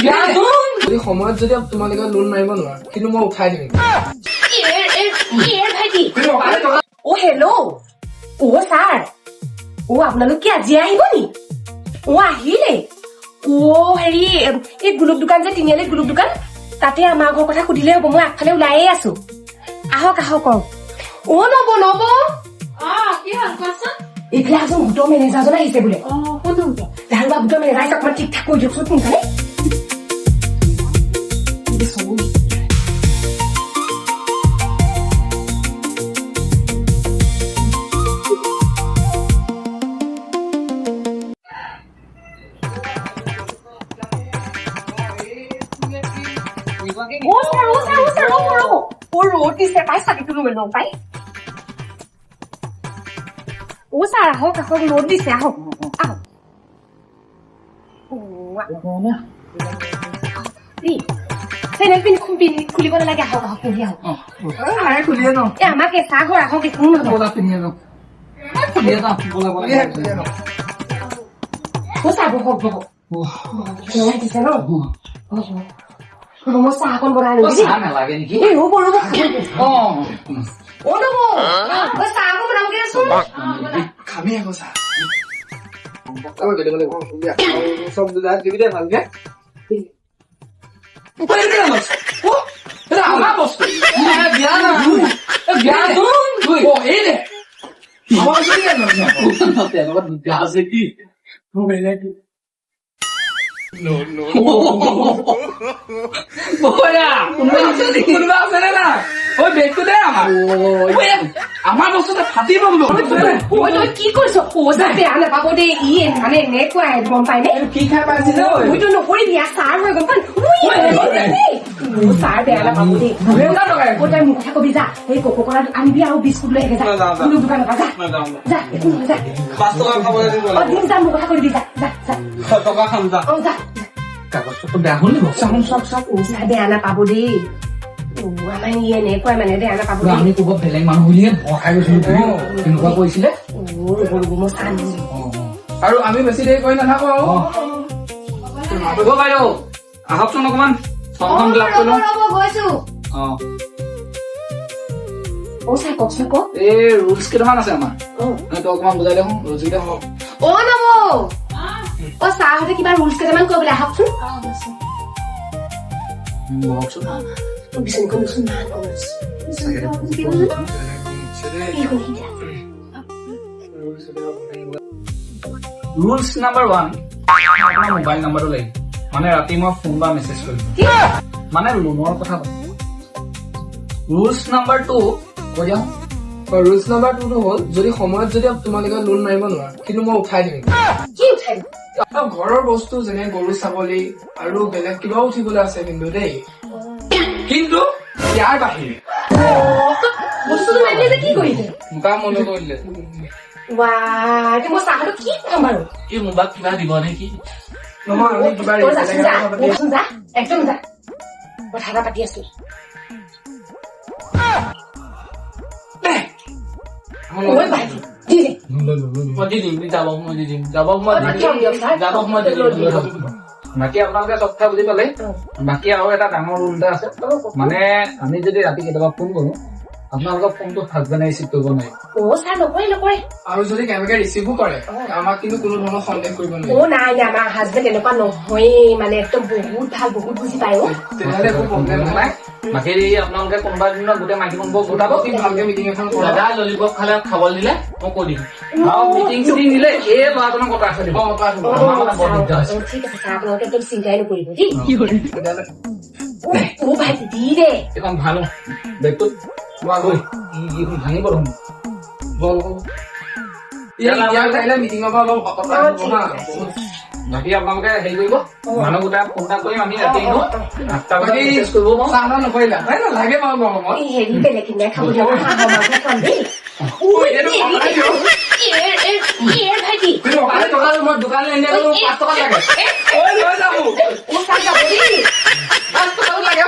যদি সময়ত যদি তোমালোকে লোন মাৰিব নোৱাৰা কিন্তু মই উঠাই দিম অ হেল্ল' অ ছাৰ অ আপোনালোক কি আজি আহিব নি অ আহিলে অ হেৰি এই গোলোক দোকান যে তিনিআলিত গোলোক দোকান তাতে আমাৰ ঘৰৰ কথা সুধিলে হ'ব মই আগফালে ওলাইয়ে আছো আহক আহক অ নব নব কি হ'ল কোৱাচোন? এইফালে আছো গোটৰ মেনেজাৰজন আহিছে বোলে কোনটো ধাৰুৱা গোটৰ মেনেজাৰ অকমান ঠিক ঠাক কৰি দিয়কচোন সোনকালে ৰ'দ দিছে পাই চাবিটো লৈ লওঁ পাই অ ছাৰ আহক আহক ৰ'দ দিছে আহক আহক খুলিব নালাগে আহক আহক পিন্ধি আহক খুলিয়ে ন এ আমাৰ কেঁচা ঘৰ আহক একো নহয় পিন্ধিয়ে ন খুলিয়ে ন অ ছাৰ বহক বহক দিছে ন মই চাহ অকণ বনাই লৈ চাহ নালাগে নেকি ৰ'ব ৰ'ব অ নব চাহ অকণ বনাবগৈচোন খাবি আকৌ চাহ চব দিবি দে ভালকে আমাৰ বস্তু বিয়া না বিয়া বিয়া আছে কি কোনোবা আছে নে না ঐ বেগটো দে আমাৰ বস্তুটো ফাটিব বোলো তই কি কৰিছ পইচা বেয়া নাপাব দে ই মানে এনেকুৱাই গম পাই নে কি খাই পাইছিলে মইতো নকৰিবি চাৰ হৈ গম পাই চাৰ বেয়া নাপাব দেই তই মোৰ কথা কবি যা এই কোকো কলা আনিবি আৰু বিস্কুট লৈ আহে যা দোকানৰ পৰা যা একো নহয় যা 5 টকা খাবলৈ দিব দিম যা মোৰ কথা কৰিবি যা যা যা 6 টকা খাম যা যা কাগজটো বেয়া হ'ল নেকি চব চাৰ বেয়া নাপাব দেই আমাৰ ই এনেকুৱাই মানে বেয়া নাপাব আমি ক'ব বেলেগ মানুহ বুলিয়ে ভয় খাই গৈছিলো তেনেকুৱা কৰিছিলে মই চাম আৰু আমি বেছি দেৰি কৰি নাথাকো আৰু বাইদেউ আহকচোন অকমান ফৰ্মখন ফিল আপ কৰি লওঁ অ চাৰ কওকচোন কওক এই ৰুলছ কেইটামান আছে আমাৰ তই অকমান বুজাই দেখোন ৰুলছ কেইটা অ নব অ ছাৰহঁতে কিবা ৰুলছ কেইটামান কৰিবলৈ আহকচোন বহকচোন বিচনীখন দেচোন ভাল ৰুলছ নাম্বাৰ 1 আপোনাৰ মোবাইল নাম্বাৰটো লাগিব মানে ৰাতি মই ফোন বা মেছেজ কৰিম মানে লোনৰ কথা ৰুলছ নাম্বাৰ 2 কৈ দিওঁ ৰুলছ নাম্বাৰ 2 হ'ল যদি সময়ত যদি তোমালোকে লোন মাৰিব নোৱাৰা কিন্তু মই উঠাই দিম কি উঠাই দিম ঘৰৰ বস্তু যেনে গৰু ছাগলী আৰু বেলেগ কিবাও উঠিবলৈ আছে কিন্তু দেই কিন্তু ইয়াৰ বাহিৰে বস্তুটো মাৰিলে যে কি কৰিলে মুখা মনে কৰিলে মই চাহটো কি খাম বাৰু কি মুবাক কিবা দিব নেকি নহয় আমি কিবা যা একদম যা কথা এটা পাতি আছো বাকী আপোনালোকে চব কথা বুজি পালে বাকী আৰু এটা ডাঙৰ ৰুল এটা আছে মানে আমি যদি ৰাতি কেতিয়াবা ফোন কৰো আপোনালোকৰ ফোনটো হাজবেণ্ডে ৰিচিভ কৰিব নোৱাৰে ছাৰ নকৰে আৰু যদি কেনেকে ৰিচিভো কৰে আমাক কিন্তু কোনো ধৰণৰ সন্দেহ কৰিব নোৱাৰে নাই আমাৰ হাজবেণ্ড এনেকুৱা নহয়েই মানে একদম বহুত ভাল বহুত বুজি পায় তেনেহ'লে একো প্ৰব্লেম নাই বাকী আপোনালোকে কোনোবা দিনত গোটেই মাইকী মানুহবোৰক গোটাব ভালকে মিটিং এখন দাদা ললিপপ খালে খাবলৈ দিলে মই কৈ দিম আৰু মিটিং চিটিং দিলে এই ল'ৰাজনক কথা আছে দিব ঠিক আছে ছাৰ আপোনালোকে একদম চিন্তাই নকৰিব দেই ভাই দি দে এখন ভাল বেগটো ভাঙিব মিটিঙৰ পৰা অলপ বাকী আপোনালোকে হেৰি কৰিব মানুহ গোটাই ফোন এটা কৰিম আমি ৰাতি নকৰিলা নালাগে বাৰু গৰমত হেৰি বেলেগ কিনাই খাব দিব মই দোকানলৈ এনে 5 টকা লাগে 5 টকা লাগে